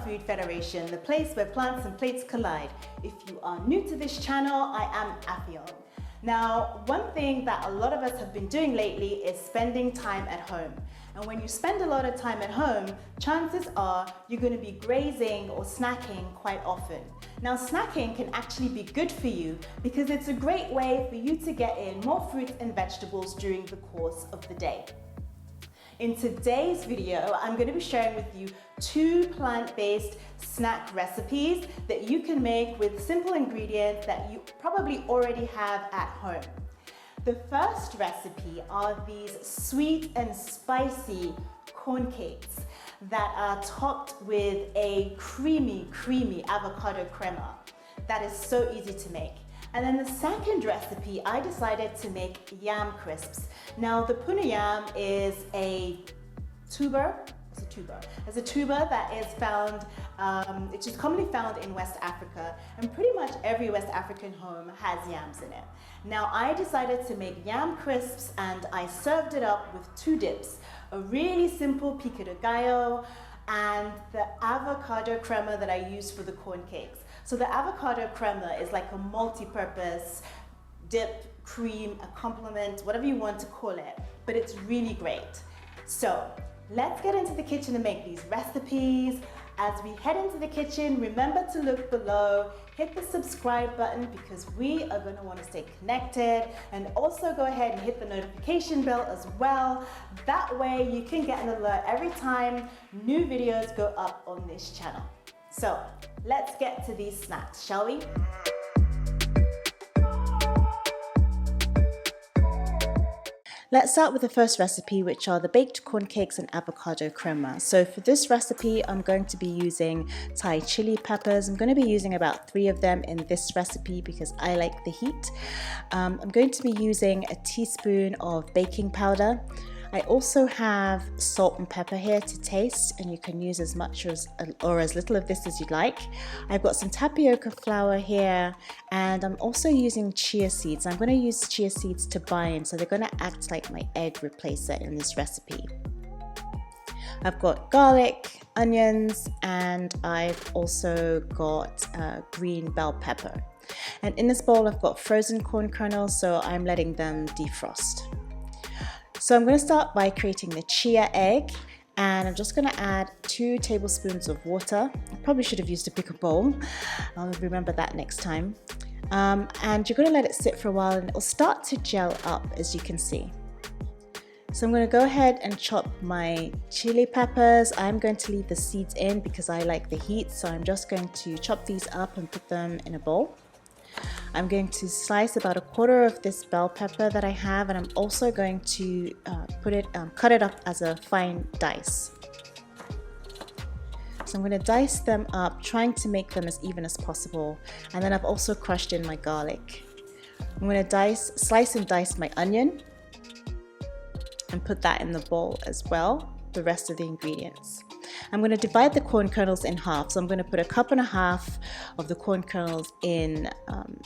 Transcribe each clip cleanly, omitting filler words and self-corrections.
Food Federation, the place where plants and plates collide. If you are new to this channel, I am Affion. Now, one thing that a lot of us have been doing lately is spending time at home. And when you spend a lot of time at home, chances are you're going to be grazing or snacking quite often. Now, snacking can actually be good for you because it's a great way for you to get in more fruits and vegetables during the course of the day. In today's video, I'm going to be sharing with you 2 plant-based snack recipes that you can make with simple ingredients that you probably already have at home. The first recipe are these sweet and spicy corn cakes that are topped with a creamy avocado crema. That is so easy to make. And then the second recipe, I decided to make yam crisps. Now, the puna yam is a tuber. It's a tuber that is found, it's just commonly found in West Africa, and pretty much every West African home has yams in it. Now, I decided to make yam crisps and I served it up with 2 dips, a really simple pico de gallo and the avocado crema that I used for the corn cakes. So the avocado crema is like a multi-purpose dip, cream, a complement, whatever you want to call it, but it's really great. So let's get into the kitchen and make these recipes. As we head into the kitchen, remember to look below, hit the subscribe button because we are going to want to stay connected, and also go ahead and hit the notification bell as well. That way you can get an alert every time new videos go up on this channel. So let's get to these snacks, shall we? Let's start with the first recipe, which are the baked corn cakes and avocado crema. So for this recipe, I'm going to be using Thai chili peppers. I'm going to be using about 3 of them in this recipe because I like the heat. I'm going to be using a teaspoon of baking powder. I also have salt and pepper here to taste, and you can use as much or as little of this as you'd like. I've got some tapioca flour here, and I'm also using chia seeds. I'm going to use chia seeds to bind, so they're going to act like my egg replacer in this recipe. I've got garlic, onions, and I've also got green bell pepper. And in this bowl I've got frozen corn kernels, so I'm letting them defrost. So I'm going to start by creating the chia egg, and I'm just going to add 2 tablespoons of water. I probably should have used a bigger bowl. I'll remember that next time. And you're going to let it sit for a while and it will start to gel up, as you can see. So I'm going to go ahead and chop my chili peppers. I'm going to leave the seeds in because I like the heat, so I'm just going to chop these up and put them in a bowl. I'm going to slice about 1/4 of this bell pepper that I have, and I'm also going to cut it up as a fine dice. So I'm going to dice them up, trying to make them as even as possible. And then I've also crushed in my garlic. I'm going to slice and dice my onion and put that in the bowl as well, the rest of the ingredients. I'm going to divide the corn kernels in half. So I'm going to put 1.5 cups of the corn kernels in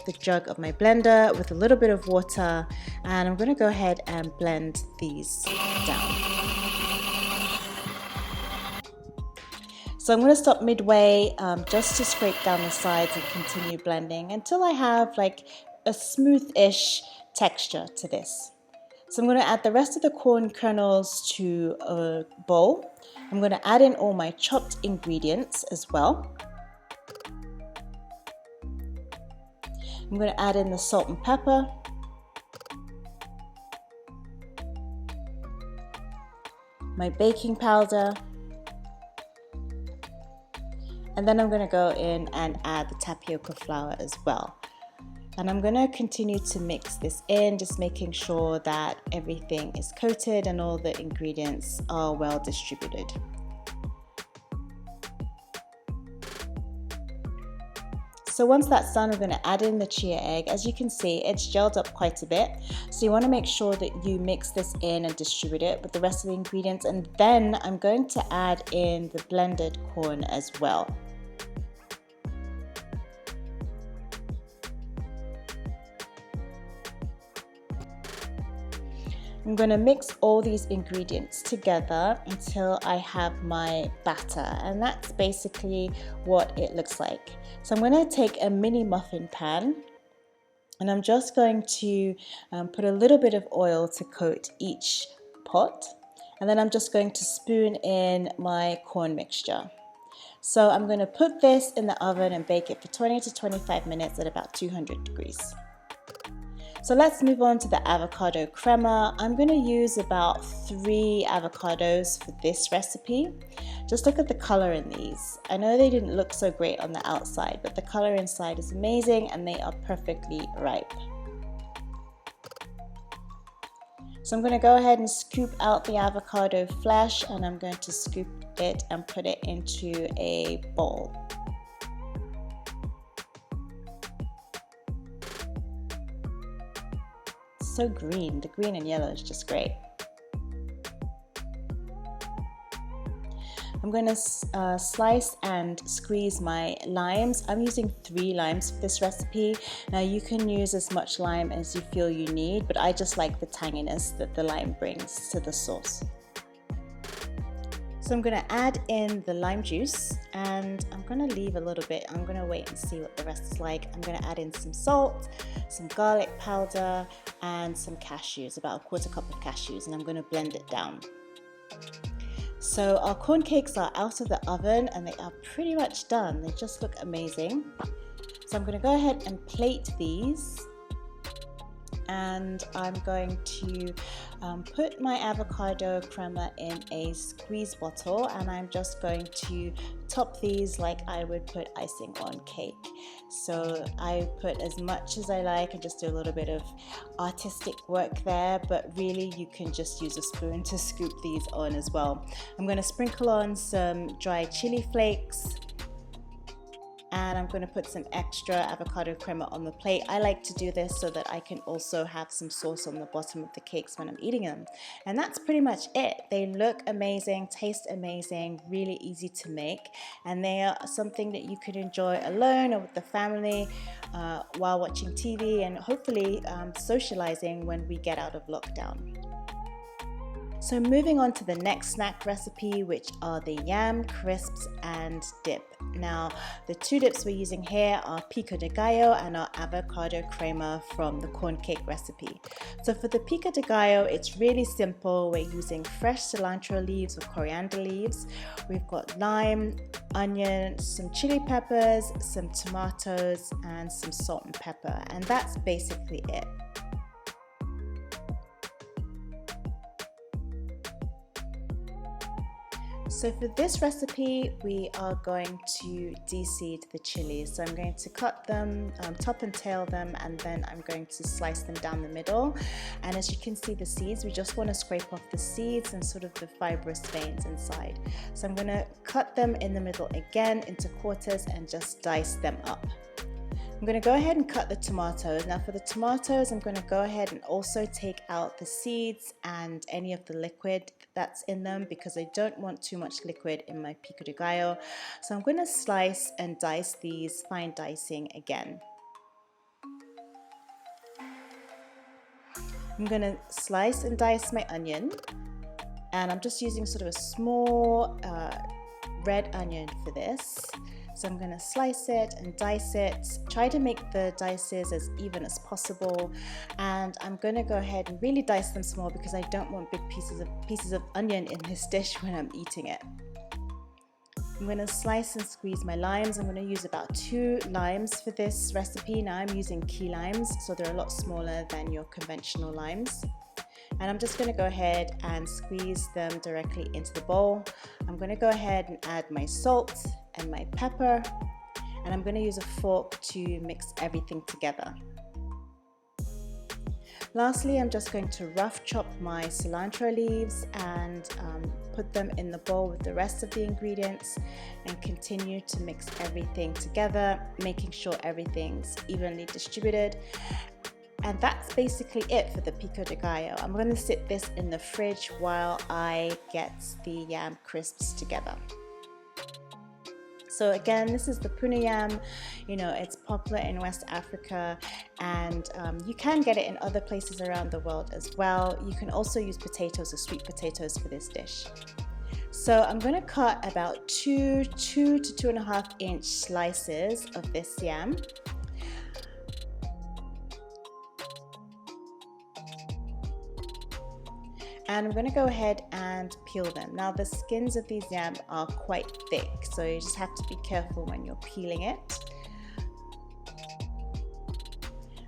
the jug of my blender with a little bit of water, and I'm going to go ahead and blend these down. So I'm going to stop midway just to scrape down the sides and continue blending until I have like a smooth-ish texture to this. So I'm going to add the rest of the corn kernels to a bowl. I'm going to add in all my chopped ingredients as well. I'm going to add in the salt and pepper. My baking powder. And then I'm going to go in and add the tapioca flour as well. And I'm going to continue to mix this in, just making sure that everything is coated and all the ingredients are well distributed. So once that's done, we're going to add in the chia egg. As you can see, it's gelled up quite a bit. So you want to make sure that you mix this in and distribute it with the rest of the ingredients. And then I'm going to add in the blended corn as well. I'm going to mix all these ingredients together until I have my batter, and that's basically what it looks like. So I'm going to take a mini muffin pan, and I'm just going to put a little bit of oil to coat each pot, and then I'm just going to spoon in my corn mixture. So I'm going to put this in the oven and bake it for 20 to 25 minutes at about 200 degrees. So let's move on to the avocado crema. I'm going to use about 3 avocados for this recipe. Just look at the color in these. I know they didn't look so great on the outside, but the color inside is amazing and they are perfectly ripe. So I'm going to go ahead and scoop out the avocado flesh, and I'm going to scoop it and put it into a bowl. So green, the green and yellow is just great. I'm going to slice and squeeze my limes. I'm using 3 limes for this recipe. Now you can use as much lime as you feel you need, but I just like the tanginess that the lime brings to the sauce. So I'm going to add in the lime juice, and I'm going to leave a little bit. I'm going to wait and see what the rest is like. I'm going to add in some salt, some garlic powder, and some cashews, about a 1/4 cup of cashews, and I'm going to blend it down. So our corn cakes are out of the oven and they are pretty much done. They just look amazing. So I'm going to go ahead and plate these, and I'm going to put my avocado crema in a squeeze bottle, and I'm just going to top these like I would put icing on cake. So I put as much as I like and just do a little bit of artistic work there, but really you can just use a spoon to scoop these on as well. I'm going to sprinkle on some dried chili flakes, and I'm going to put some extra avocado crema on the plate. I like to do this so that I can also have some sauce on the bottom of the cakes when I'm eating them. And that's pretty much it. They look amazing, taste amazing, really easy to make, and they are something that you could enjoy alone or with the family while watching TV and hopefully socializing when we get out of lockdown. So moving on to the next snack recipe, which are the yam crisps and dip. Now, the 2 dips we're using here are pico de gallo and our avocado crema from the corn cake recipe. So for the pico de gallo, it's really simple. We're using fresh cilantro leaves or coriander leaves. We've got lime, onion, some chili peppers, some tomatoes, and some salt and pepper. And that's basically it. So for this recipe, we are going to de-seed the chilies. So I'm going to cut them, top and tail them, and then I'm going to slice them down the middle. And as you can see the seeds, we just want to scrape off the seeds and sort of the fibrous veins inside. So I'm going to cut them in the middle again into quarters and just dice them up. I'm going to go ahead and cut the tomatoes. Now for the tomatoes, I'm going to go ahead and also take out the seeds and any of the liquid that's in them, because I don't want too much liquid in my pico de gallo. So I'm going to slice and dice these, fine dicing again. I'm going to slice and dice my onion, and I'm just using sort of a small red onion for this. So I'm going to slice it and dice it. Try to make the dices as even as possible, and I'm going to go ahead and really dice them small because I don't want big pieces of onion in this dish when I'm eating it. I'm going to slice and squeeze my limes. I'm going to use about 2 limes for this recipe. Now I'm using key limes, so they're a lot smaller than your conventional limes. And I'm just going to go ahead and squeeze them directly into the bowl. I'm going to go ahead and add my salt and my pepper, and I'm going to use a fork to mix everything together. Lastly, I'm just going to rough chop my cilantro leaves and put them in the bowl with the rest of the ingredients, and continue to mix everything together, making sure everything's evenly distributed. And that's basically it for the pico de gallo. I'm going to sit this in the fridge while I get the yam crisps together. So again, this is the puna yam. You know, it's popular in West Africa, and you can get it in other places around the world as well. You can also use potatoes or sweet potatoes for this dish. So I'm going to cut about 2 to 2.5 inch slices of this yam. And I'm going to go ahead and peel them. Now the skins of these yam are quite thick, so you just have to be careful when you're peeling it.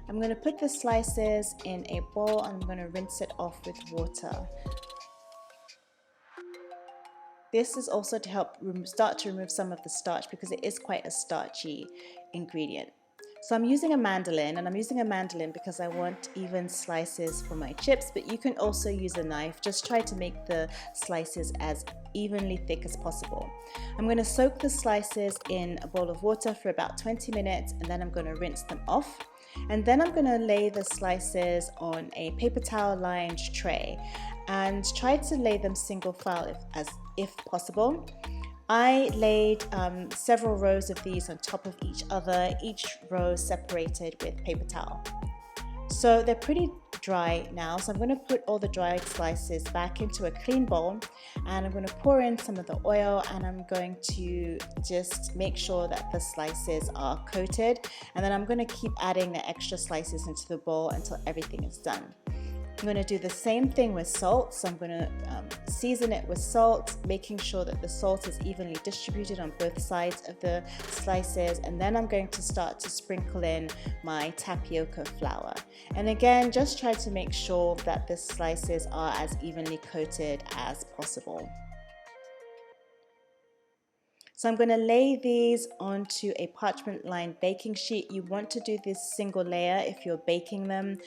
I'm going to put the slices in a bowl and I'm going to rinse it off with water. This is also to help start to remove some of the starch because it is quite a starchy ingredient. So I'm using a mandolin, and I'm using a mandolin because I want even slices for my chips, but you can also use a knife. Just try to make the slices as evenly thick as possible. I'm going to soak the slices in a bowl of water for about 20 minutes, and then I'm going to rinse them off. And then I'm going to lay the slices on a paper towel lined tray and try to lay them single file if possible. I laid several rows of these on top of each other, each row separated with paper towel. So they're pretty dry now, so I'm going to put all the dried slices back into a clean bowl, and I'm going to pour in some of the oil, and I'm going to just make sure that the slices are coated, and then I'm going to keep adding the extra slices into the bowl until everything is done. I'm going to do the same thing with salt, so I'm going to season it with salt, making sure that the salt is evenly distributed on both sides of the slices, and then I'm going to start to sprinkle in my tapioca flour. And again, just try to make sure that the slices are as evenly coated as possible. So I'm going to lay these onto a parchment lined baking sheet. You want to do this single layer if you're baking them,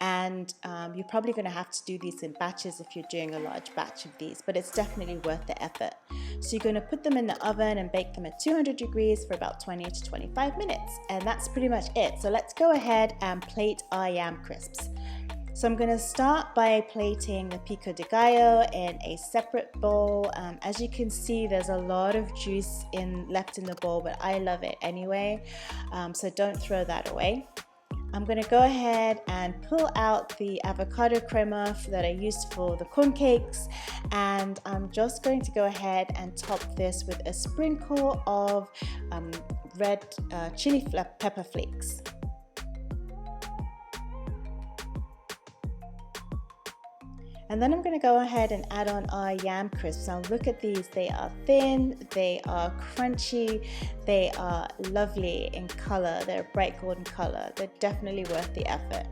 and you're probably going to have to do these in batches if you're doing a large batch of these, but it's definitely worth the effort. So you're going to put them in the oven and bake them at 200 degrees for about 20 to 25 minutes, and that's pretty much it. So let's go ahead and plate our yam crisps. So I'm going to start by plating the pico de gallo in a separate bowl. As you can see, there's a lot of juice left in the bowl, but I love it anyway, so don't throw that away. I'm going to go ahead and pull out the avocado crema that I used for the corn cakes, and I'm just going to go ahead and top this with a sprinkle of red chili pepper flakes. And then I'm going to go ahead and add on our yam crisps. Now look at these, they are thin, they are crunchy, they are lovely in color, they're a bright golden color. They're definitely worth the effort.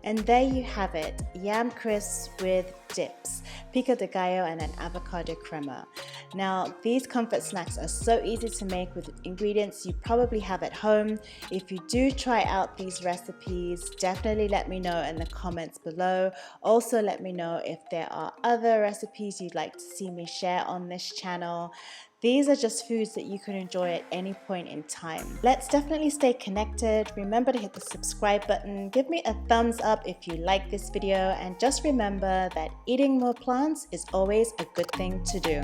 And there you have it, yam crisps with dips, pico de gallo and an avocado crema. Now these comfort snacks are so easy to make with ingredients you probably have at home. If you do try out these recipes, definitely let me know in the comments below. Also let me know if there are other recipes you'd like to see me share on this channel. These are just foods that you can enjoy at any point in time. Let's definitely stay connected. Remember to hit the subscribe button, give me a thumbs up if you like this video, and just remember that eating more plants is always a good thing to do.